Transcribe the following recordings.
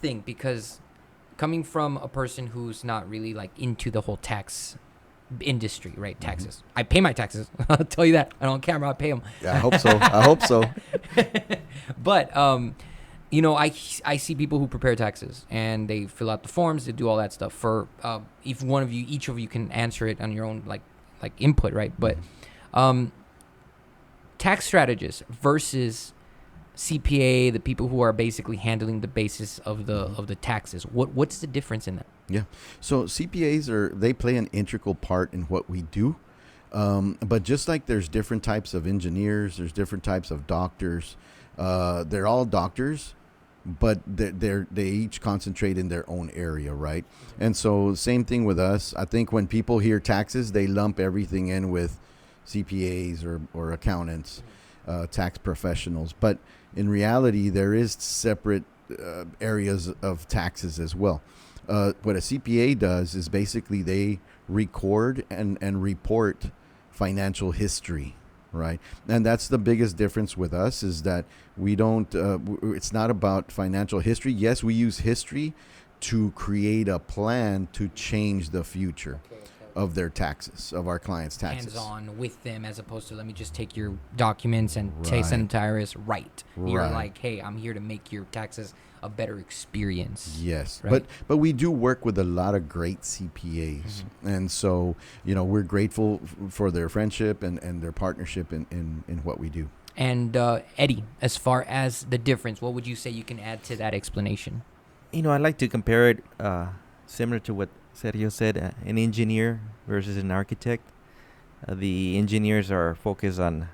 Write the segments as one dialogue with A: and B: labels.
A: thing, because coming from a person who's not really like into the whole tax industry, right? Taxes. I pay my taxes. I'll tell you that. I don't care. I pay them.
B: Yeah, I hope so. I hope so.
A: But you know, I see people who prepare taxes and they fill out the forms, they do all that stuff. For if one of you, each of you can answer it on your own like input, right? But tax strategists versus CPA, the people who are basically handling the basis of the taxes. What's the difference in that?
B: Yeah. So CPAs they play an integral part in what we do. But just like there's different types of engineers, there's different types of doctors. They're all doctors, but they each concentrate in their own area, right? And so same thing with us. I think when people hear taxes, they lump everything in with CPAs or accountants, tax professionals. But in reality, there is separate areas of taxes as well. What a CPA does is basically they record and report financial history, right? And that's the biggest difference with us, is that we don't, it's not about financial history. Yes, we use history to create a plan to change the future of their taxes, of our clients' taxes.
A: Hands-on with them, as opposed to let me just take your documents and
B: Right.
A: send to IRS. Right. You're
B: Right.
A: like, hey, I'm here to make your taxes a better experience.
B: Yes,
A: Right.
B: but we do work with a lot of great CPAs, and so we're grateful for their friendship and their partnership in what we do.
A: And Eddie, as far as the difference, what would you say you can add to that explanation?
C: I like to compare it similar to what Sergio said, an engineer versus an architect. The engineers are focused on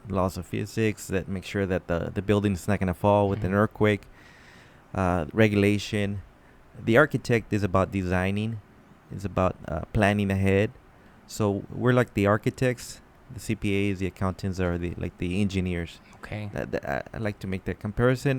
C: laws of physics that make sure that the building is not going to fall with an earthquake, regulation. The architect is about designing, is about planning ahead. So we're like the architects. The CPAs, the accountants are the engineers.
A: Okay.
C: I like to make that comparison.